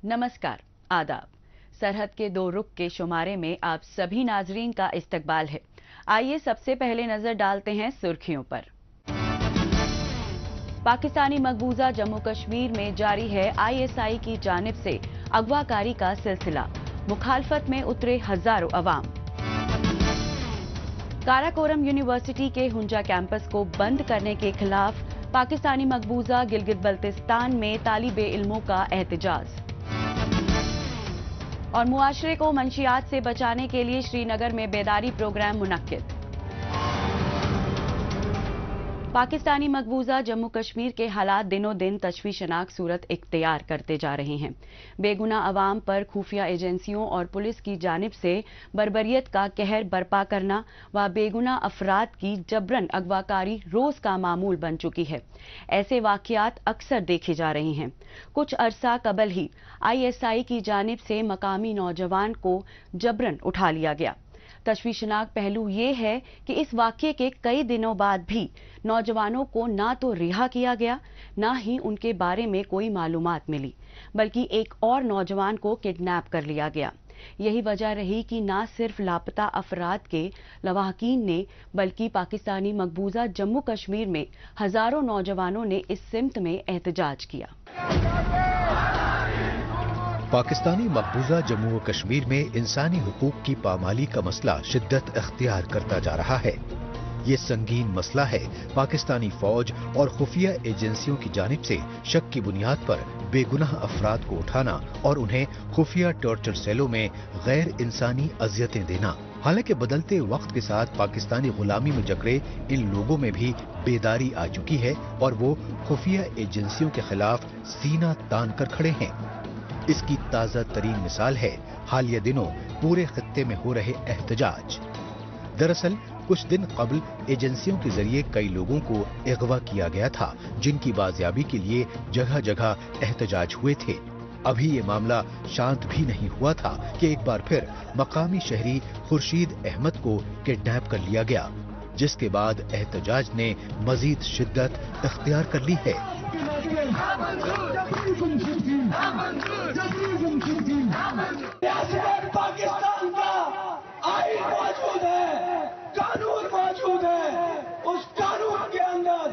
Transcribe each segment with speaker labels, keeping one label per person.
Speaker 1: नमस्कार, आदाब। सरहद के दो रुख के शुमारे में आप सभी नाजरीन का इस्तकबाल है। आइए सबसे पहले नजर डालते हैं सुर्खियों पर। पाकिस्तानी मकबूजा जम्मू कश्मीर में जारी है ISI की जानिब से अगवाकारी का सिलसिला। मुखालफत में उतरे हजारों अवाम। काराकोरम यूनिवर्सिटी के हुंजा कैंपस को बंद करने के खिलाफ पाकिस्तानी मकबूजा गिलगित बल्तिस्तान में तालिबे इल्मों का एहतजाज। और मुआशरे को मंशियात से बचाने के लिए श्रीनगर में बेदारी प्रोग्राम मुनक्किद। पाकिस्तानी मकबूजा जम्मू कश्मीर के हालात दिनों दिन तशवीशनाक सूरत इख्तियार करते जा रहे हैं। बेगुनाह अवाम पर खुफिया एजेंसियों और पुलिस की जानिब से बर्बरियत का कहर बर्पा करना व बेगुनाह अफराद की जबरन अगवाकारी रोज का मामूल बन चुकी है। ऐसे वाकयात अक्सर देखे जा रहे हैं। कुछ अरसा कबल ही ISI की जानिब से मकामी नौजवान को जबरन उठा लिया गया। तशवीशनाक पहलू ये है कि इस वाक़ये के कई दिनों बाद भी नौजवानों को ना तो रिहा किया गया, ना ही उनके बारे में कोई मालूमात मिली, बल्कि एक और नौजवान को किडनैप कर लिया गया। यही वजह रही कि ना सिर्फ लापता अफराद के लवाहकीन ने बल्कि पाकिस्तानी मकबूजा जम्मू कश्मीर में हजारों नौजवानों ने इस सिमत में एहतजाज किया।
Speaker 2: पाकिस्तानी मकबूजा जम्मू व कश्मीर में इंसानी हुकूक की पामाली का मसला शिद्दत अख्तियार करता जा रहा है। ये संगीन मसला है। पाकिस्तानी फौज और खुफिया एजेंसियों की जानिब से शक की बुनियाद पर बेगुनाह अफराद को उठाना और उन्हें खुफिया टॉर्चर सेलों में गैर इंसानी अजियतें देना। हालांकि बदलते वक्त के साथ पाकिस्तानी गुलामी में जकड़े इन लोगों में भी बेदारी आ चुकी है और वो खुफिया एजेंसियों के खिलाफ सीना तान कर खड़े हैं। इसकी ताजा तरीन मिसाल है हालिया दिनों पूरे खित्ते में हो रहे एहतजाज। दरअसल कुछ दिन कबल एजेंसियों के जरिए कई लोगों को अगवा किया गया था, जिनकी बाजियाबी के लिए जगह जगह एहतजाज हुए थे। अभी ये मामला शांत भी नहीं हुआ था कि एक बार फिर मकामी शहरी खुर्शीद अहमद को किडनैप कर लिया गया, जिसके बाद एहतजाज ने मजीद शिद्दत इख्तियार कर ली है।
Speaker 3: पाकिस्तान का आईन मौजूद है, कानून मौजूद है। उस कानून के अंदर,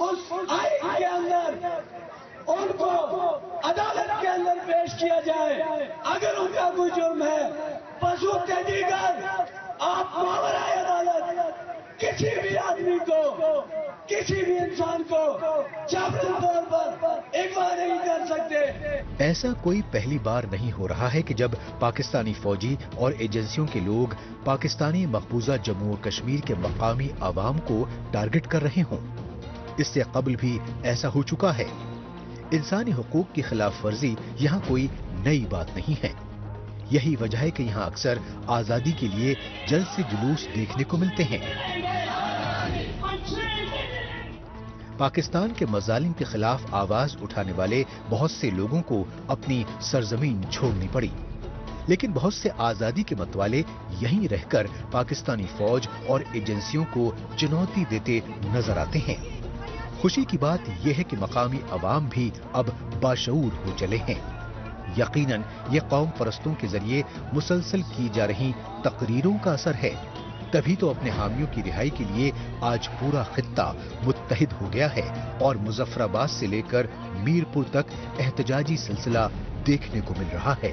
Speaker 3: उस आईन के अंदर उनको अदालत के अंदर पेश किया जाए। अगर उनका कोई जुर्म है, पशु तहदीगर आप मावराए अदालत किसी भी आदमी को, किसी भी इंसान को जबरन तौर पर अगवा नहीं कर सकते।
Speaker 2: ऐसा कोई पहली बार नहीं हो रहा है कि जब पाकिस्तानी फौजी और एजेंसियों के लोग पाकिस्तानी मकबूजा जम्मू और कश्मीर के मकामी आवाम को टारगेट कर रहे हों। इससे कबल भी ऐसा हो चुका है। इंसानी हुकूक की खिलाफ वर्जी यहाँ कोई नई बात नहीं है। यही वजह है कि यहाँ अक्सर आजादी के लिए जल्द से जुलूस देखने को मिलते हैं। पाकिस्तान के मजालिम के खिलाफ आवाज उठाने वाले बहुत से लोगों को अपनी सरजमीन छोड़नी पड़ी, लेकिन बहुत से आजादी के मतवाले यहीं रहकर पाकिस्तानी फौज और एजेंसियों को चुनौती देते नजर आते हैं। खुशी की बात यह है कि मकामी अवाम भी अब बाशऊर हो चले हैं। यकीनन ये कौम परस्तों के जरिए मुसलसल की जा रही तकरीरों का असर है। तभी तो अपने हामियों की रिहाई के लिए आज पूरा खित्ता मुत्तहिद हो गया है और मुजफ्फराबाद से लेकर मीरपुर तक एहतजाजी सिलसिला देखने को मिल रहा है।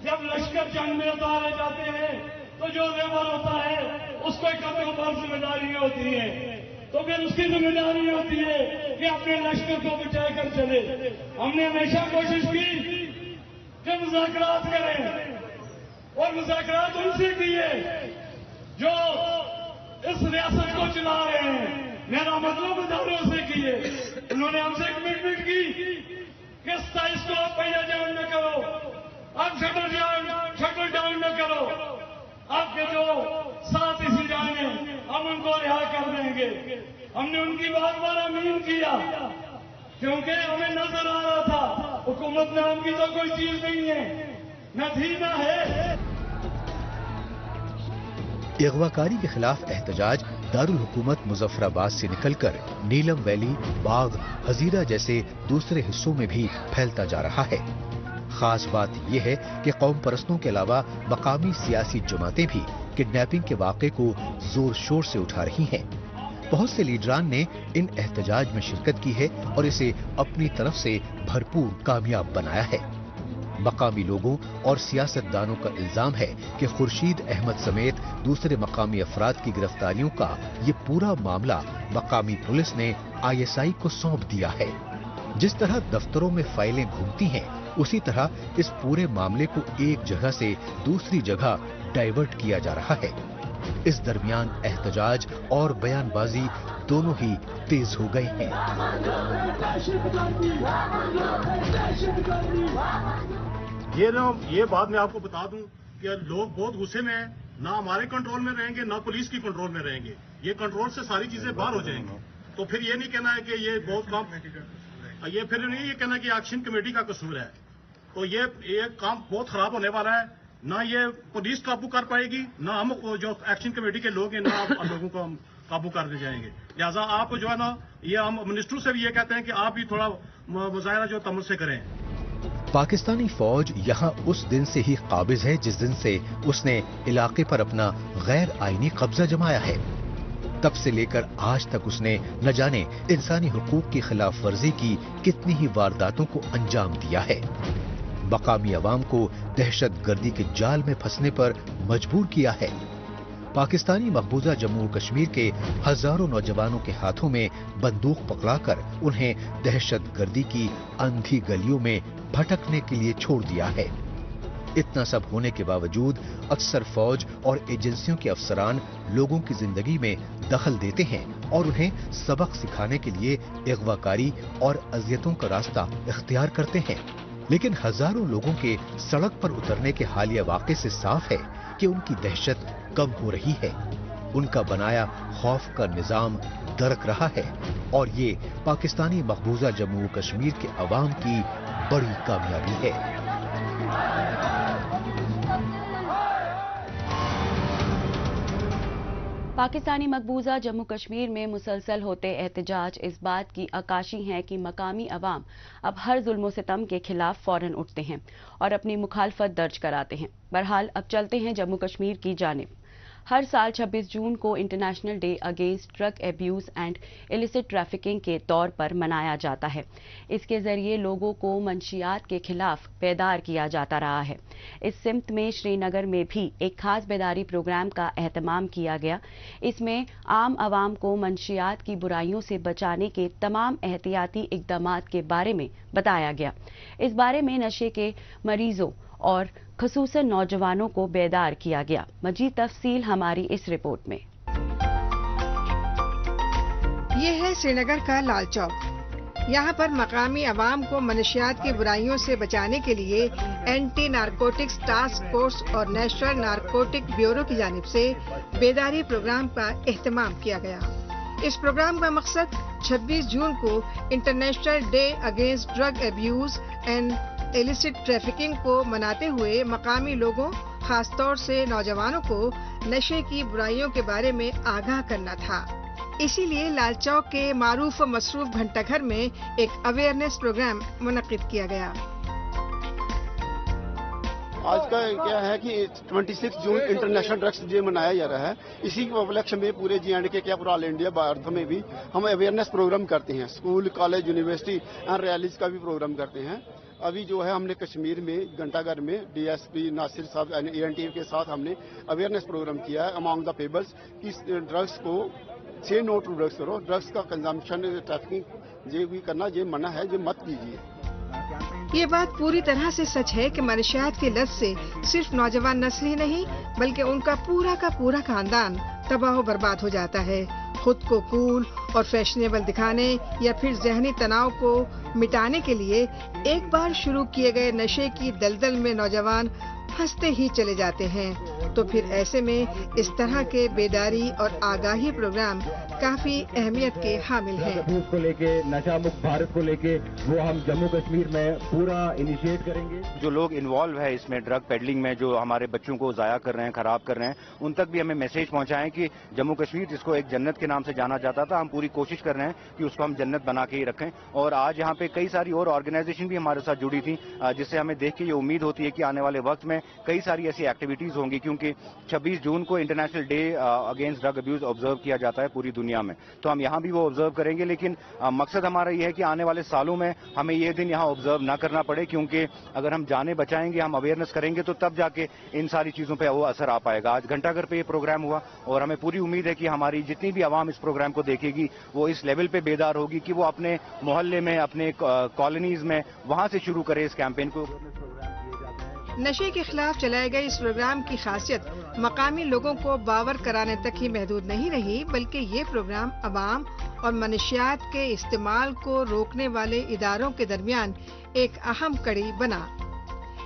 Speaker 4: जब लश्कर जंग में उतारे जाते हैं तो जो लेबर होता है उसको कभी ऊपर जिम्मेदारी होती है, तो फिर उसकी जिम्मेदारी होती है कि अपने लश्कर को बचा कर चले। हमने हमेशा कोशिश की कि मुज़ाकरात करें और मुज़ाकरात उनसे किए जो इस रियासत को चला रहे हैं। मेरा मतलब इदारों से किए। उन्होंने हमसे कमिटमेंट की कि 27 को आप पहिया जान न करो, आप शटल डाउन न करो, आपके जो साथ इसी जाने हम उनको रिहा कर देंगे। हमने उनकी बात पर अमीन किया क्योंकि हमें नजर आ रहा था हुकूमत नाम की तो कोई चीज नहीं है, न थी न है।
Speaker 2: अगवाकारी के खिलाफ एहतजाज दारुल हुकूमत मुजफ्फराबाद से निकलकर नीलम वैली, बाग, हजीरा जैसे दूसरे हिस्सों में भी फैलता जा रहा है। खास बात यह है कि कौम परस्तों के अलावा मकामी सियासी जमातें भी किडनैपिंग के वाक़े को जोर शोर से उठा रही हैं। बहुत से लीडरान ने इन एहतजाज में शिरकत की है और इसे अपनी तरफ से भरपूर कामयाब बनाया है। मकामी लोगों और सियासतदानों का इल्जाम है कि खुर्शीद अहमद समेत दूसरे मकामी अफराद की गिरफ्तारियों का ये पूरा मामला मकामी पुलिस ने ISI को सौंप दिया है। जिस तरह दफ्तरों में फाइलें घूमती हैं, उसी तरह इस पूरे मामले को एक जगह से दूसरी जगह डाइवर्ट किया जा रहा है। इस दरमियान एहतजाज और बयानबाजी दोनों ही तेज हो गए हैं।
Speaker 5: ये बात मैं आपको बता दूं कि लोग बहुत गुस्से में हैं, ना हमारे कंट्रोल में रहेंगे ना पुलिस की कंट्रोल में रहेंगे। ये कंट्रोल से सारी चीजें बाहर हो जाएंगी। तो फिर ये नहीं कहना है कि ये बहुत काम, ये फिर नहीं ये कहना कि एक्शन कमेटी का कसूर है। तो ये काम बहुत खराब होने वाला है। ना ये पुलिस काबू कर पाएगी, ना हम जो एक्शन कमेटी के लोग हैं, ना हम लोगों को हम काबू करने जाएंगे। लिहाजा आप जो है ना, ये हम मिनिस्टर से भी ये कहते हैं कि आप भी थोड़ा मुजाहरा जो तमल से करें।
Speaker 2: पाकिस्तानी फौज यहाँ उस दिन से ही काबिज है जिस दिन से उसने इलाके पर अपना गैर आईनी कब्जा जमाया है। तब से लेकर आज तक उसने न जाने इंसानी हुकूक की खिलाफ वर्जी की कितनी ही वारदातों को अंजाम दिया है। मकामी अवाम को दहशत गर्दी के जाल में फंसने पर मजबूर किया है। पाकिस्तानी मकबूजा जम्मू कश्मीर के हजारों नौजवानों के हाथों में बंदूक पकड़ाकर उन्हें दहशत गर्दी की अंधी गलियों में भटकने के लिए छोड़ दिया है। इतना सब होने के बावजूद अक्सर फौज और एजेंसियों के अफसरान लोगों की जिंदगी में दखल देते हैं और उन्हें सबक सिखाने के लिए अगवाकारी और अजियतों का रास्ता इख्तियार करते हैं। लेकिन हजारों लोगों के सड़क पर उतरने के हालिया वाक़े से साफ है कि उनकी दहशत कम हो रही है। उनका बनाया खौफ का निजाम दरक रहा है और ये पाकिस्तानी मकबूजा जम्मू कश्मीर के अवाम की बड़ी कामयाबी है।
Speaker 1: पाकिस्तानी मकबूजा जम्मू कश्मीर में मुसलसल होते एहतजाज इस बात की अक्काशी हैं कि मकामी अवाम अब हर जुल्म सितम के खिलाफ फौरन उठते हैं और अपनी मुखालफत दर्ज कराते हैं। बहरहाल अब चलते हैं जम्मू कश्मीर की जानिब। हर साल 26 जून को international day against drug abuse and illicit trafficking के तौर पर मनाया जाता है। इसके जरिए लोगों को मंशियात के खिलाफ बेदार किया जाता रहा है। इस सिमत में श्रीनगर में भी एक खास बेदारी प्रोग्राम का एहतमाम किया गया। इसमें आम आवाम को मंशियात की बुराइयों से बचाने के तमाम एहतियाती इक़दामात के बारे में बताया गया। इस बारे में नशे के मरीजों और खुसूसन नौजवानों को बेदार किया गया। मजीद तफसील हमारी इस रिपोर्ट में।
Speaker 6: ये है श्रीनगर का लाल चौक। यहाँ पर मकामी अवाम को मनशियात की बुराइयों से बचाने के लिए एंटी नारकोटिक्स टास्क फोर्स और नेशनल नारकोटिक ब्यूरो की जानिब से बेदारी प्रोग्राम का एहतमाम किया गया। इस प्रोग्राम का मकसद 26 जून को international day against drug abuse and illicit trafficking को मनाते हुए मकामी लोगों, खासतौर से नौजवानों को नशे की बुराइयों के बारे में आगाह करना था। इसीलिए लाल चौक के मारूफ व मसरूफ घंटाघर में एक अवेयरनेस प्रोग्राम मुनक्किद किया गया।
Speaker 7: आज का क्या है कि 26 जून इंटरनेशनल ड्रग्स डे मनाया जा रहा है। इसी के उपलक्ष्य में पूरे J&K क्या पूरा ऑल इंडिया भारत में भी हम अवेयरनेस प्रोग्राम करते हैं। School, college, university and rallies का भी प्रोग्राम करते हैं। अभी जो है हमने कश्मीर में घंटाघर में DSP नासिर साहब ANT के साथ हमने अवेयरनेस प्रोग्राम किया है अमॉन्ग द पीपल्स कि ड्रग्स को से नो टू ड्रग्स करो, ड्रग्स का कंजम्पशन, ट्रैफिकिंग ये भी करना ये मना है, ये मत कीजिए।
Speaker 6: ये बात पूरी तरह से सच है कि मनशियात की लत से सिर्फ नौजवान नस्ल ही नहीं बल्कि उनका पूरा का पूरा खानदान तबाह बर्बाद हो जाता है। खुद को कूल और फैशनेबल दिखाने या फिर ज़हनी तनाव को मिटाने के लिए एक बार शुरू किए गए नशे की दलदल में नौजवान फंसते ही चले जाते हैं تو پھر ایسے میں اس طرح کے بیداری اور آگاہی پروگرام کافی اہمیت کے حامل ہیں۔
Speaker 8: کو لے کے نشہ مکت بھارت کو لے کے وہ ہم جموں کشمیر میں پورا انیشیٹ کریں گے۔
Speaker 9: جو لوگ انوالو ہے اس میں ڈرگ پیڈلنگ میں، جو ہمارے بچوں کو ضائع کر رہے ہیں، خراب کر رہے ہیں، ان تک بھی ہمیں میسج پہنچائیں کہ جموں کشمیر جس کو ایک جنت کے نام سے جانا جاتا تھا، ہم پوری کوشش کر رہے ہیں کہ اس کو ہم جنت بنا کے ہی رکھیں۔ اور آج یہاں پہ کئی ساری اور آرگنائزیشن بھی ہمارے ساتھ جڑی تھیں، جس سے ہمیں دیکھ کے یہ امید ہوتی ہے کہ آنے والے وقت میں کئی ساری ایسی ایکٹیویٹیز ہوں گی، کیونکہ 26 جون کو international day against drug abuse observe کیا جاتا ہے پوری دنیا میں، تو ہم یہاں بھی وہ آبزرو کریں گے۔ لیکن مقصد ہمارا یہ ہے کہ آنے والے سالوں میں ہمیں یہ دن یہاں آبزرو نہ کرنا پڑے، کیونکہ اگر ہم جانیں بچائیں گے، ہم اویئرنیس کریں گے، تو تب جا کے ان ساری چیزوں پہ وہ اثر آ پائے گا۔ آج گھنٹہ گھر پہ یہ پروگرام ہوا اور ہمیں پوری امید ہے کہ ہماری جتنی بھی عوام اس پروگرام کو دیکھے گی وہ اس لیول پہ بیدار ہوگی کہ وہ اپنے محلے میں، اپنے کالونیز میں وہاں سے شروع کرے اس کیمپین کو۔
Speaker 6: نشے کے خلاف چلائے گئے اس پروگرام کی خاصیت مقامی لوگوں کو باور کرانے تک ہی محدود نہیں رہی، بلکہ یہ پروگرام عوام اور منشیات کے استعمال کو روکنے والے اداروں کے درمیان ایک اہم کڑی بنا۔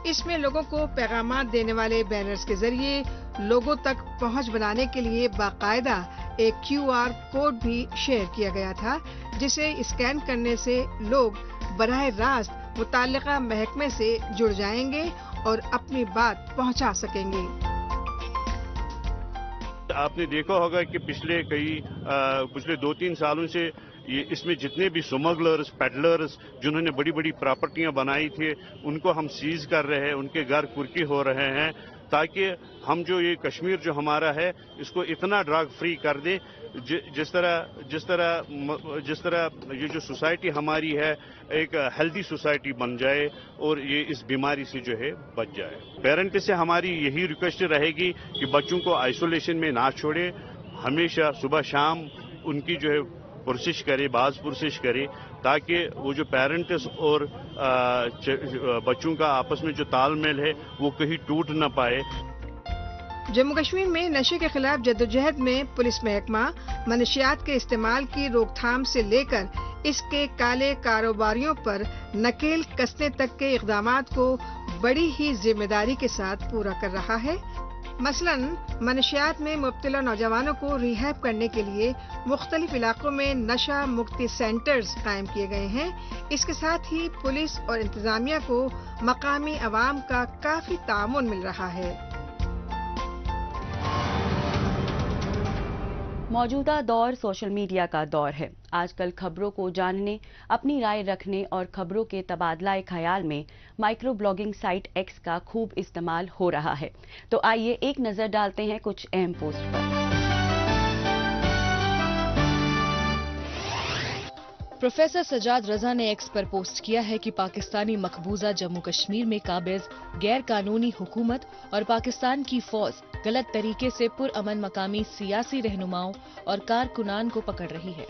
Speaker 6: اس میں لوگوں کو پیغامات دینے والے بینرز کے ذریعے لوگوں تک پہنچ بنانے کے لیے باقاعدہ ایک QR کوڈ بھی شیئر کیا گیا تھا، جسے اسکین کرنے سے لوگ براہ راست متعلقہ محکمے سے جڑ جائیں گے اور اپنی بات پہنچا سکیں گے۔
Speaker 10: آپ نے دیکھا ہوگا کہ پچھلے 2-3 سالوں سے اس میں جتنے بھی سمگلرز، پیڈلرز جنہوں نے بڑی بڑی پراپرٹیاں بنائی تھی، ان کو ہم سیز کر رہے ہیں، ان کے گھر کُرکی ہو رہے ہیں، تاکہ ہم جو یہ کشمیر جو ہمارا ہے اس کو اتنا ڈرگ فری کر دیں، جس طرح یہ جو سوسائٹی ہماری ہے ایک ہیلدی سوسائٹی بن جائے اور یہ اس بیماری سے جو ہے بچ جائے۔ پیرنٹ سے ہماری یہی ریکویسٹ رہے گی کہ بچوں کو آئسولیشن میں نہ چھوڑے، ہمیشہ صبح شام ان کی جو ہے پرسش کرے، پرسش کرے، تاکہ وہ جو پیرنٹس اور بچوں کا آپس میں جو تال میل ہے وہ کہیں ٹوٹ نہ پائے۔
Speaker 6: جموں کشمیر میں نشے کے خلاف جدوجہد میں پولیس محکمہ منشیات کے استعمال کی روک تھام سے لے کر اس کے کالے کاروباریوں پر نکیل کسنے تک کے اقدامات کو بڑی ہی ذمہ داری کے ساتھ پورا کر رہا ہے۔ مثلاً منشیات میں مبتلا نوجوانوں کو ریہیب کرنے کے لیے مختلف علاقوں میں نشہ مکتی سینٹرز قائم کیے گئے ہیں۔ اس کے ساتھ ہی پولیس اور انتظامیہ کو مقامی عوام کا کافی تعاون مل رہا ہے۔
Speaker 1: موجودہ دور سوشل میڈیا کا دور ہے۔ آج کل خبروں کو جاننے، اپنی رائے رکھنے اور خبروں کے تبادلہ خیال میں مائکرو بلاگنگ سائٹ ایکس کا خوب استعمال ہو رہا ہے۔ تو آئیے ایک نظر ڈالتے ہیں کچھ اہم پوسٹ پر۔
Speaker 11: پروفیسر سجاد رضا نے ایکس پر پوسٹ کیا ہے کہ پاکستانی مقبوضہ جموں کشمیر میں قابض غیر قانونی حکومت اور پاکستان کی فوج غلط طریقے سے پرامن مقامی سیاسی رہنماؤں اور کارکنان کو پکڑ رہی ہے۔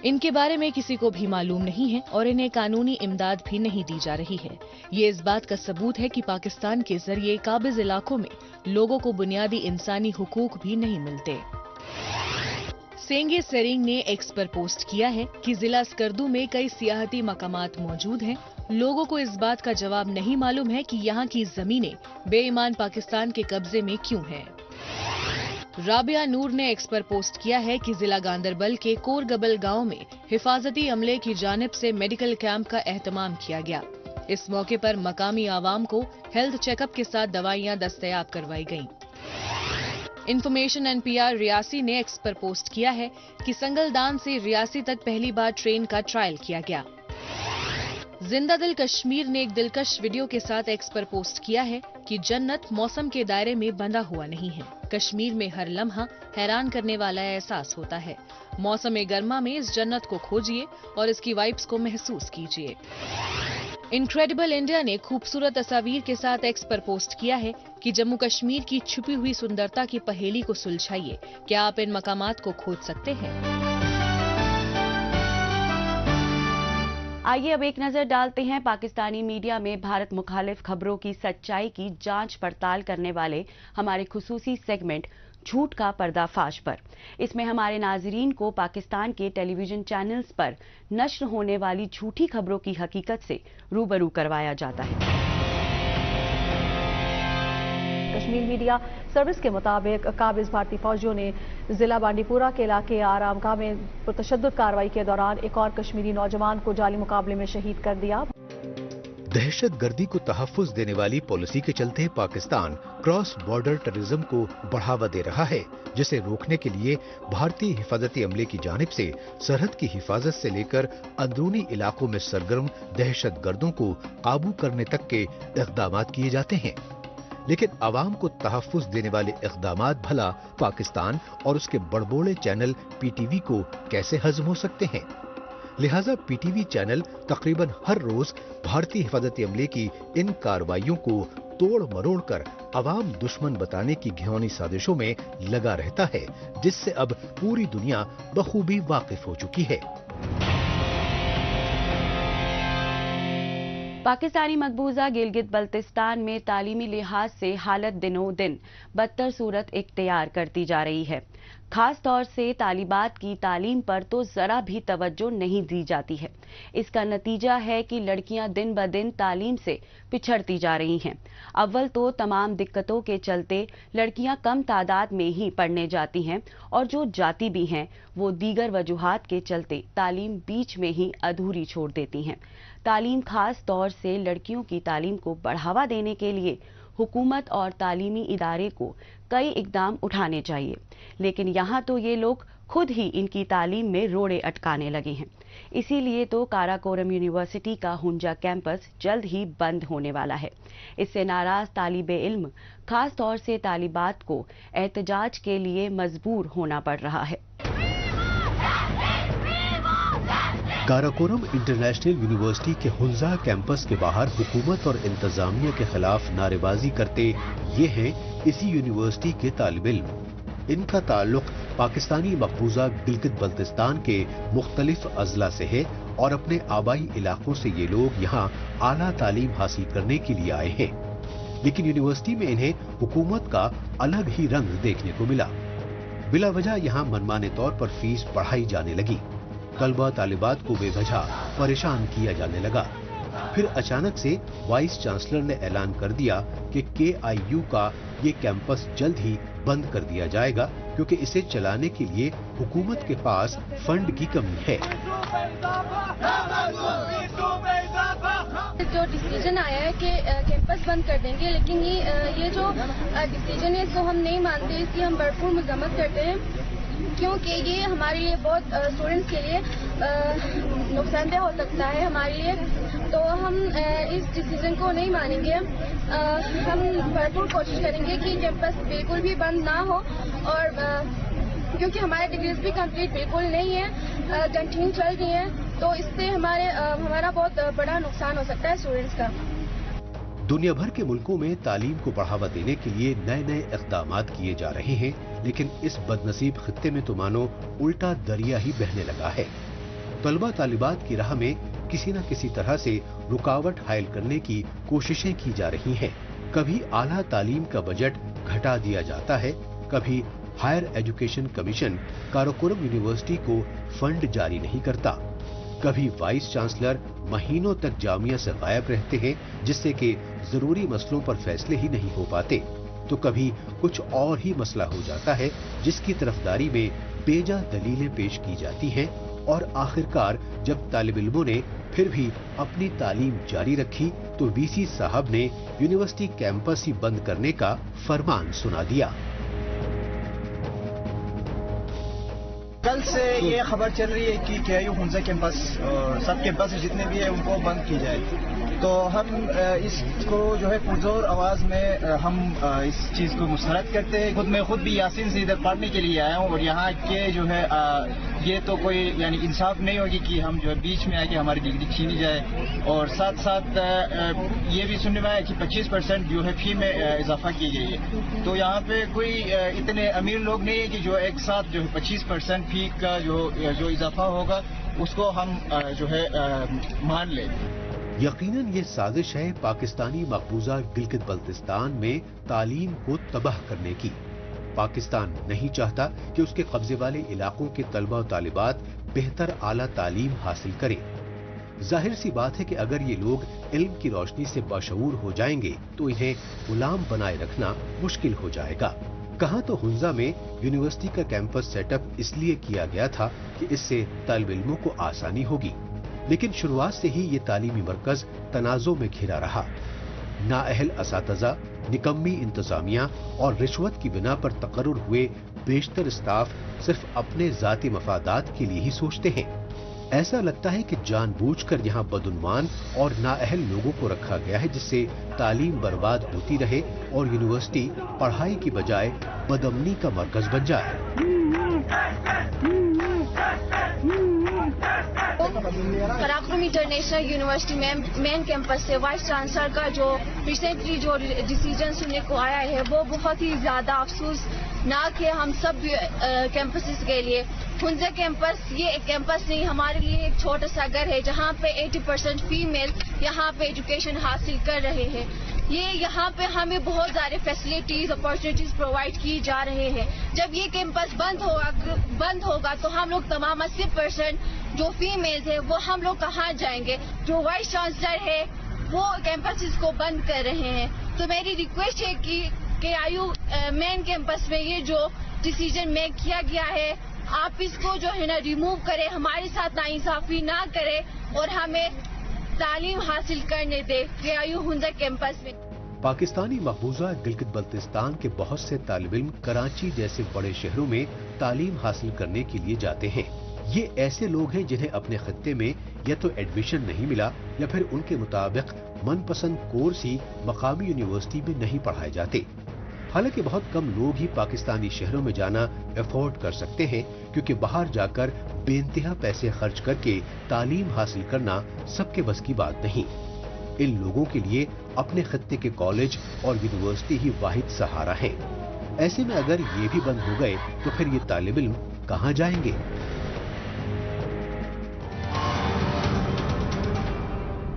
Speaker 11: ان کے بارے میں کسی کو بھی معلوم نہیں ہے اور انہیں قانونی امداد بھی نہیں دی جا رہی ہے۔ یہ اس بات کا ثبوت ہے کہ پاکستان کے ذریعے قابض علاقوں میں لوگوں کو بنیادی انسانی حقوق بھی نہیں ملتے۔ سینگے سرنگ نے ایکس پر پوسٹ کیا ہے کہ ضلع اسکردو میں کئی سیاحتی مقامات موجود ہیں۔ لوگوں کو اس بات کا جواب نہیں معلوم ہے کہ یہاں کی زمینیں بے ایمان پاکستان کے قبضے میں کیوں ہیں۔ رابعہ نور نے ایکس پر پوسٹ کیا ہے کہ ضلع گاندربل کے کورگبل گاؤں میں حفاظتی عملے کی جانب سے میڈیکل کیمپ کا اہتمام کیا گیا۔ اس موقع پر مقامی عوام کو ہیلتھ چیک اپ کے ساتھ دوائیاں دستیاب کروائی گئیں۔ انفارمیشن NPR ریاسی نے ایکس پر پوسٹ کیا ہے کہ سنگل دان سے ریاسی تک پہلی بار ٹرین کا ٹرائل کیا گیا۔ زندہ دل کشمیر نے ایک دلکش ویڈیو کے ساتھ ایکس پر پوسٹ کیا ہے کہ جنت موسم کے دائرے میں بندھا ہوا نہیں ہے۔ کشمیر میں ہر لمحہ حیران کرنے والا احساس ہوتا ہے۔ موسم گرما میں اس جنت کو کھوجیے اور اس کی وائبس کو محسوس کیجیے۔ انکریڈیبل انڈیا نے خوبصورت تصاویر کے ساتھ ایکس پر پوسٹ کیا ہے کہ جموں کشمیر کی چھپی ہوئی سندرتا کی پہیلی کو سلجھائیے۔ کیا آپ ان مقامات کو کھوج سکتے ہیں؟
Speaker 1: آئیے اب ایک نظر ڈالتے ہیں پاکستانی میڈیا میں بھارت مخالف خبروں کی سچائی کی جانچ پڑتال کرنے والے ہمارے خصوصی سیگمنٹ جھوٹ کا پردہ فاش پر۔ اس میں ہمارے ناظرین کو پاکستان کے ٹیلی ویژن چینلز پر نشر ہونے والی جھوٹی خبروں کی حقیقت سے روبرو کروایا جاتا ہے۔ کشمیر میڈیا
Speaker 12: سروس کے مطابق قابض بھارتی فوجیوں نے ضلع بانڈی پورہ کے علاقے آرام گاہ میں پرتشدد کارروائی کے دوران ایک اور کشمیری نوجوان کو جعلی مقابلے میں شہید کر دیا۔
Speaker 2: دہشت گردی کو تحفظ دینے والی پالیسی کے چلتے پاکستان کراس بارڈر ٹیررزم کو بڑھاوا دے رہا ہے، جسے روکنے کے لیے بھارتی حفاظتی عملے کی جانب سے سرحد کی حفاظت سے لے کر اندرونی علاقوں میں سرگرم دہشت گردوں کو قابو کرنے تک کے اقدامات کیے جاتے ہیں۔ لیکن عوام کو تحفظ دینے والے اقدامات بھلا پاکستان اور اس کے بڑبوڑے چینل پی ٹی وی کو کیسے ہضم ہو سکتے ہیں؟ لہٰذا پی ٹی وی چینل تقریباً ہر روز بھارتی حفاظتی عملے کی ان کارروائیوں کو توڑ مروڑ کر عوام دشمن بتانے کی گھناؤنی سازشوں میں لگا رہتا ہے، جس سے اب پوری دنیا بخوبی واقف ہو چکی ہے۔
Speaker 1: پاکستانی مقبوضہ گلگت بلتستان میں تعلیمی لحاظ سے حالت دنوں دن بدتر صورت اختیار کرتی جا رہی ہے۔ خاص طور سے طالبات کی تعلیم پر تو ذرا بھی توجہ نہیں دی جاتی ہے۔ اس کا نتیجہ ہے کہ لڑکیاں دن بدن تعلیم سے پچھڑتی جا رہی ہیں۔ اول تو تمام دقتوں کے چلتے لڑکیاں کم تعداد میں ہی پڑھنے جاتی ہیں، اور جو جاتی بھی ہیں وہ دیگر وجوہات کے چلتے تعلیم بیچ میں ہی ادھوری چھوڑ دیتی ہیں۔ تعلیم خاص طور سے لڑکیوں کی تعلیم کو بڑھاوا دینے کے لیے حکومت اور تعلیمی ادارے کو کئی اقدام اٹھانے چاہیے، لیکن یہاں تو یہ لوگ خود ہی ان کی تعلیم میں روڑے اٹکانے لگے ہیں۔ اسی لیے تو کاراکورم یونیورسٹی کا ہنجا کیمپس جلد ہی بند ہونے والا ہے۔ اس سے ناراض طالب علم، خاص طور سے طالبات کو احتجاج کے لیے مجبور ہونا پڑ رہا ہے۔
Speaker 2: کاراکورم انٹرنیشنل یونیورسٹی کے ہنزا کیمپس کے باہر حکومت اور انتظامیہ کے خلاف نعرے بازی کرتے یہ ہیں اسی یونیورسٹی کے طالب علم۔ ان کا تعلق پاکستانی مقبوضہ گلگت بلتستان کے مختلف اضلاع سے ہے، اور اپنے آبائی علاقوں سے یہ لوگ یہاں اعلیٰ تعلیم حاصل کرنے کے لیے آئے ہیں، لیکن یونیورسٹی میں انہیں حکومت کا الگ ہی رنگ دیکھنے کو ملا۔ بلا وجہ یہاں منمانے طور پر فیس بڑھائی جانے لگی، طلبہ طالبات کو بے وجہ پریشان کیا جانے لگا۔ پھر اچانک سے وائس چانسلر نے اعلان کر دیا کہ KIU کا یہ کیمپس جلد ہی بند کر دیا جائے گا، کیونکہ اسے چلانے کے لیے حکومت کے پاس فنڈ کی کمی ہے۔
Speaker 13: جو ڈیسیجن آیا ہے کہ کیمپس بند کر دیں گے، لیکن یہ جو ڈیسیجن ہے اس کو ہم نہیں مانتے، اس کی ہم بھرپور مذمت کرتے ہیں، کیونکہ یہ ہمارے لیے بہت اسٹوڈنٹس کے لیے نقصان دہ ہو سکتا ہے ہمارے لیے، تو ہم اس ڈیسیجن کو نہیں مانیں گے۔ ہم بھرپور کوشش کریں گے کہ کیمپس بالکل بھی بند نہ ہو، اور کیونکہ ہمارے ڈگریز بھی کمپلیٹ بالکل نہیں ہے، کنٹینیو چل رہی ہیں، تو اس سے ہمارا بہت بڑا نقصان ہو سکتا ہے اسٹوڈنٹس کا۔
Speaker 2: دنیا بھر کے ملکوں میں تعلیم کو بڑھاوا دینے کے لیے نئے نئے اقدامات کیے جا رہے ہیں، لیکن اس بد نصیب خطے میں تو مانو الٹا دریا ہی بہنے لگا ہے۔ طلبہ طالبات کی راہ میں کسی نہ کسی طرح سے رکاوٹ حائل کرنے کی کوششیں کی جا رہی ہیں۔ کبھی اعلیٰ تعلیم کا بجٹ گھٹا دیا جاتا ہے، کبھی ہائر ایجوکیشن کمیشن کاراکورم یونیورسٹی کو فنڈ جاری نہیں کرتا، کبھی وائس چانسلر مہینوں تک جامعہ سے غائب رہتے ہیں جس سے کہ ضروری مسئلوں پر فیصلے ہی نہیں ہو پاتے، تو کبھی کچھ اور ہی مسئلہ ہو جاتا ہے جس کی طرفداری میں بیجا دلیلیں پیش کی جاتی ہیں، اور آخرکار جب طالب علموں نے پھر بھی اپنی تعلیم جاری رکھی تو وی سی صاحب نے یونیورسٹی کیمپس ہی بند کرنے کا فرمان سنا دیا۔
Speaker 14: کل سے یہ خبر چل رہی ہے کہ KIU ہنزا کیمپس اور سب کیمپس جتنے بھی ہیں ان کو بند کی جائے، تو ہم اس کو جو ہے پرزور آواز میں ہم اس چیز کو مسترد کرتے ہیں۔ میں خود بھی یاسین سے ادھر پڑھنے کے لیے آیا ہوں، اور یہاں کے جو ہے یہ تو کوئی یعنی انصاف نہیں ہوگی کہ ہم جو ہے بیچ میں آ کے ہماری ڈگری چھینی جائے، اور ساتھ ساتھ یہ بھی سننے میں آیا کہ 25% جو ہے فی میں اضافہ کی گئی ہے، تو یہاں پہ کوئی اتنے امیر لوگ نہیں ہے کہ جو ایک ساتھ جو ہے 25% فی کا جو اضافہ ہوگا اس کو ہم جو ہے مان لیں۔
Speaker 2: یقیناً یہ سازش ہے پاکستانی مقبوضہ گلگت بلتستان میں تعلیم کو تباہ کرنے کی۔ پاکستان نہیں چاہتا کہ اس کے قبضے والے علاقوں کے طلبہ و طالبات بہتر اعلیٰ تعلیم حاصل کریں۔ जाहिर सी बात है कि अगर ये लोग इल्म की रोशनी से बाशऊर हो जाएंगे तो इन्हें गुलाम बनाए रखना मुश्किल हो जाएगा। कहाँ तो हुंजा में यूनिवर्सिटी का कैंपस सेटअप इसलिए किया गया था कि इससे तालिब इल्मों को आसानी होगी, लेकिन शुरुआत से ही ये तालीमी मरकज तनाज़ों में घिरा रहा। नाअहल असातिज़ा, निकम्मी इंतजामिया और रिश्वत की बिना पर तकर्रुर हुए बेशतर स्टाफ सिर्फ अपने जाती मफादात के लिए ही सोचते हैं। ऐसा लगता है कि जानबूझकर यहाँ बदउन्वान और नाअहल लोगों को रखा गया है, जिससे तालीम बर्बाद होती रहे और यूनिवर्सिटी पढ़ाई की बजाय बदअमनी का मरकज बन जाए।
Speaker 13: कराक्रम इंटरनेशनल यूनिवर्सिटी में मेन कैंपस से वाइस चांसलर का जो रिसेंटली जो डिसीजन सुनने को आया है वो बहुत ही ज्यादा अफसोसनाक है हम सब कैंपसेस के लिए। हुंजा कैंपस ये एक कैंपस नहीं, हमारे लिए एक छोटा सा घर है जहाँ पे 80% फीमेल यहाँ पे एजुकेशन हासिल कर रहे हैं। ये यहाँ पे हमें बहुत सारे फैसिलिटीज अपॉर्चुनिटीज प्रोवाइड की जा रहे हैं। जब ये कैंपस बंद होगा तो हम लोग तमाम 80% जो फीमेल्स है वो हम लोग कहाँ जाएंगे। जो वाइस चांसलर है वो कैंपस को बंद कर रहे हैं। तो मेरी रिक्वेस्ट है कि KIU मेन कैंपस में ये जो डिसीजन मेक किया गया है आप इसको जो है ना रिमूव करें, हमारे साथ नाइंसाफी ना करें और हमें तालीम हासिल करने दे KIU हुंजा कैंपस में।
Speaker 2: पाकिस्तानी मकबूजा गिलगित बल्तिस्तान के बहुत से तालिब इल्म कराची जैसे बड़े शहरों में तालीम हासिल करने के लिए जाते हैं। ये ऐसे लोग हैं जिन्हें अपने खत्ते में या तो एडमिशन नहीं मिला या फिर उनके मुताबिक मनपसंद कोर्स ही मकामी यूनिवर्सिटी में नहीं पढ़ाए जाते। हालांकि बहुत कम लोग ही पाकिस्तानी शहरों में जाना अफोर्ड कर सकते हैं, क्योंकि बाहर जाकर बेइंतहा पैसे खर्च करके तालीम हासिल करना सबके बस की बात नहीं। इन लोगों के लिए अपने खत्ते के कॉलेज और यूनिवर्सिटी ही वाहिद सहारा है। ऐसे में अगर ये भी बंद हो गए तो फिर ये तालिब इल्म कहाँ जाएंगे?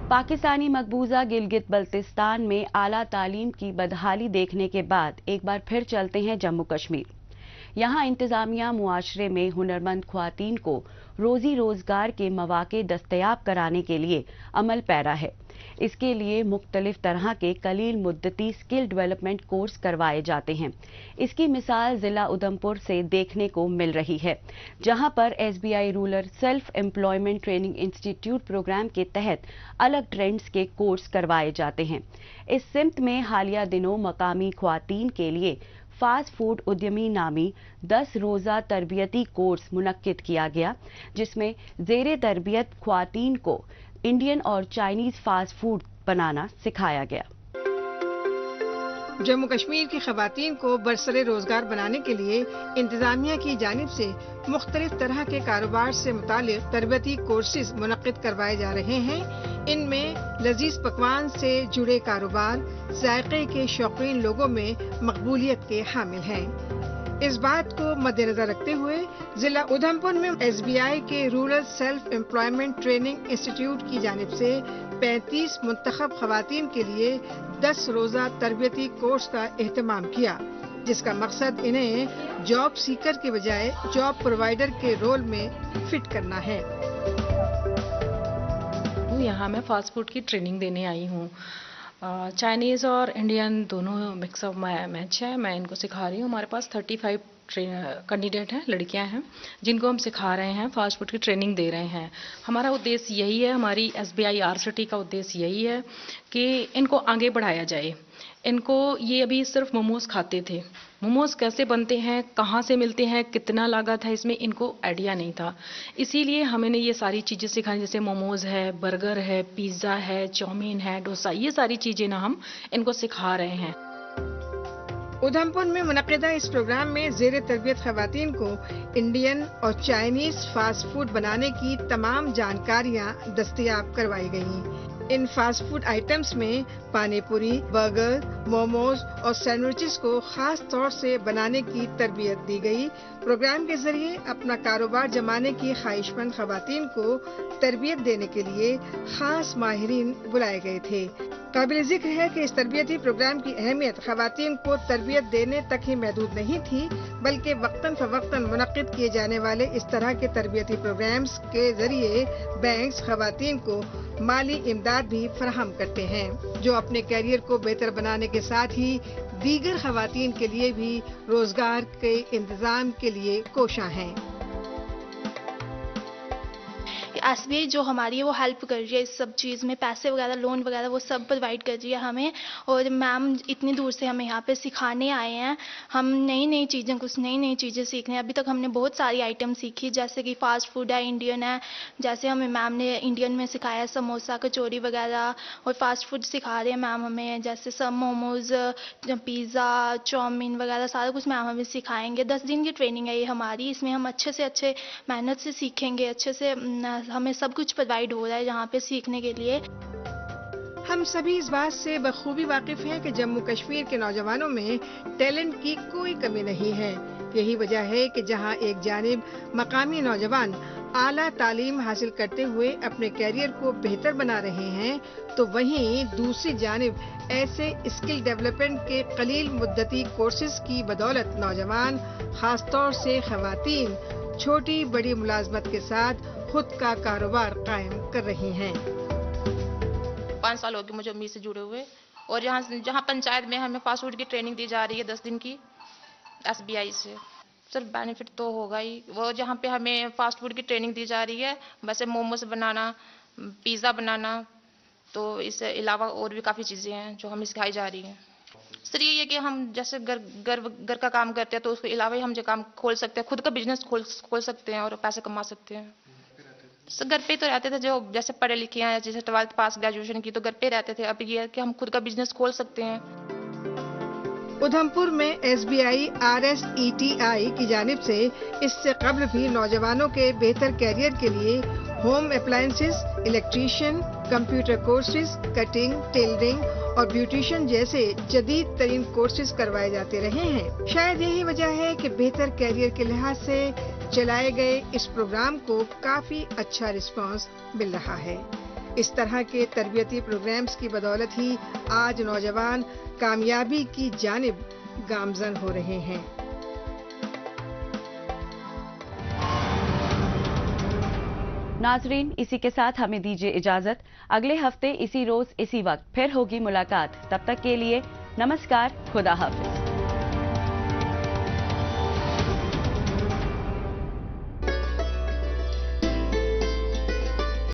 Speaker 1: पाकिस्तानी मकबूजा गिलगित बल्तिस्तान में आला तालीम की बदहाली देखने के बाद एक बार फिर चलते हैं जम्मू कश्मीर। यहाँ इंतजामिया मुआशरे में हुनरमंद ख्वातीन को रोजी रोजगार के मौके दस्तयाब कराने के लिए अमल पैरा है। इसके लिए मुख्तलिफ तरह के कलील मुद्दती स्किल डेवलपमेंट कोर्स करवाए जाते हैं। इसकी मिसाल जिला उधमपुर से देखने को मिल रही है, जहां पर SBI rural self employment training institute program के तहत अलग ट्रेंड्स के कोर्स करवाए जाते हैं। इस सिमत में हालिया दिनों मकामी ख्वातीन के लिए फास्ट फूड उद्यमी नामी 10 रोज़ा तरबियती कोर्स मुनक्किद किया गया, जिसमें ज़ेरे तरबियत ख्वातीन को इंडियन और चाइनीज फास्ट फूड बनाना सिखाया गया।
Speaker 6: जम्मू कश्मीर की खवातीन को बरसरे रोजगार बनाने के लिए इंतजामिया की जानिब से मुख्तलिफ तरह के कारोबार से मुतालिक तरबियती कोर्सेज मुनक्किद करवाए जा रहे हैं। इनमें लजीज पकवान से जुड़े कारोबार जायके के शौकीन लोगों में मकबूलियत के हामिल हैं। इस बात को मद्देनजर रखते हुए जिला उधमपुर में SBI के rural self employment training institute की जानिब से 35 मुंतखब खवातीन के लिए 10 रोज़ा तरबियती कोर्स का एहतमाम किया, जिसका मकसद इन्हें जॉब सीकर के बजाय जॉब प्रोवाइडर के रोल में फिट करना है।
Speaker 15: यहाँ मैं फास्ट फूड की ट्रेनिंग देने आई हूँ। चाइनीज़ और इंडियन दोनों मिक्स ऑफ मैच है। मैं इनको सिखा रही हूँ। हमारे पास 35 कैंडिडेट हैं, लड़कियां हैं, जिनको हम सिखा रहे हैं, फास्ट फूड की ट्रेनिंग दे रहे हैं। हमारा उद्देश्य यही है, हमारी SBI RCT का उद्देश्य यही है कि इनको आगे बढ़ाया जाए। इनको ये अभी सिर्फ मोमोज खाते थे, मोमोज कैसे बनते हैं, कहाँ से मिलते हैं, कितना लागत है, इसमें इनको आइडिया नहीं था। इसीलिए हमने ये सारी चीज़ें सिखाई, जैसे मोमोज है, बर्गर है, पिज़्ज़ा है, चाउमीन है, डोसा, ये सारी चीज़ें ना हम इनको सिखा रहे हैं।
Speaker 6: उधमपुर में मुनक्किदा इस प्रोग्राम में ज़ेरे तरबियत खवातीन को इंडियन और चाइनीज फास्ट फूड बनाने की तमाम जानकारियाँ दस्तयाब करवाई गयी। इन फास्ट फूड आइटम्स में पानी पूरी, बर्गर, मोमोज और सैंडविचेस को खास तौर से बनाने की तरबियत दी गई। प्रोग्राम के जरिए अपना कारोबार जमाने की ख्वाहिशमंद खवातीन को तरबियत देने के लिए खास माहिरीन बुलाए गए थे। काबिल जिक्र है कि इस तरबियती प्रोग्राम की अहमियत खवातीन को तरबियत देने तक ही महदूद नहीं थी, बल्कि वक्तन फवक्तन मुनक्किद किए जाने वाले इस तरह के तरबियती प्रोग्राम्स के जरिए बैंक्स खवातीन को माली इमदाद भी फराहम करते हैं, जो अपने कैरियर को बेहतर बनाने के साथ ही दीगर खवातीन के लिए भी रोजगार के इंतजाम के लिए कोशां हैं।
Speaker 16: एसबीआई जो हमारी है वो हेल्प कर रही है इस सब चीज़ में, पैसे वगैरह लोन वगैरह वो सब प्रोवाइड कर रही है हमें। और मैम इतनी दूर से हमें यहाँ पे सिखाने आए हैं, हम नई नई चीज़ें सीख रहे हैं। अभी तक हमने बहुत सारी आइटम सीखी, जैसे कि फ़ास्ट फूड है, इंडियन है, जैसे हमें मैम ने इंडियन में सिखाया समोसा कचौरी वगैरह, और फास्ट फूड सिखा रहे हैं मैम हमें, जैसे सब मोमोज़, पिज़्ज़ा, चाउमीन वगैरह सारा कुछ मैम हमें सिखाएंगे। 10 दिन की ट्रेनिंग है ये हमारी, इसमें हम अच्छे से अच्छे मेहनत से सीखेंगे, अच्छे से हमें सब कुछ प्रोवाइड हो रहा है यहाँ पे सीखने के लिए।
Speaker 6: हम सभी इस बात से बखूबी वाकिफ हैं कि जम्मू कश्मीर के नौजवानों में टैलेंट की कोई कमी नहीं है। यही वजह है कि जहाँ एक जानिब मकामी नौजवान आला तालीम हासिल करते हुए अपने कैरियर को बेहतर बना रहे हैं, तो वहीं दूसरी जानिब ऐसे स्किल डेवलपमेंट के कलील मुद्दती कोर्सेज की बदौलत नौजवान, खासतौर से खवातीन, छोटी बड़ी मुलाजमत के साथ खुद का कारोबार कायम कर रही हैं।
Speaker 17: 5 साल हो गए मुझे अम्मी से जुड़े हुए, और जहाँ पंचायत में हमें फास्ट फूड की ट्रेनिंग दी जा रही है 10 दिन की एसबीआई से। सिर्फ बेनिफिट तो होगा ही, वो जहाँ पे हमें फास्ट फूड की ट्रेनिंग दी जा रही है, वैसे मोमोज बनाना, पिज़्ज़ा बनाना, तो इससे अलावा और भी काफ़ी चीज़ें हैं जो हमें सिखाई जा रही हैं। सर ये है कि हम जैसे घर का काम करते हैं, तो उसके अलावा ही हम जो काम खोल सकते हैं, खुद का बिजनेस खोल सकते हैं और पैसे कमा सकते हैं। सर घर पे तो रहते थे, जो जैसे पढ़े लिखे हैं, जैसे 12th पास ग्रेजुएशन की, तो घर पे रहते थे। अब ये है कि हम खुद का बिजनेस खोल सकते हैं।
Speaker 6: उधमपुर में एसबीआई RSETI की जानिब से इससे कबल भी नौजवानों के बेहतर कैरियर के लिए home appliances, electrician, computer courses, cutting, tailoring और ब्यूटिशियन जैसे जदीद तरीन कोर्सेज करवाए जाते रहे हैं। शायद यही वजह है कि बेहतर कैरियर के लिहाज से चलाए गए इस प्रोग्राम को काफी अच्छा रिस्पांस मिल रहा है। इस तरह के तरबियती प्रोग्राम्स की बदौलत ही आज नौजवान कामयाबी की जानिब गामजन हो रहे हैं।
Speaker 1: नाजरीन, इसी के साथ हमें दीजिए इजाजत। अगले हफ्ते इसी रोज इसी वक्त फिर होगी मुलाकात। तब तक के लिए नमस्कार, खुदा हाफिज।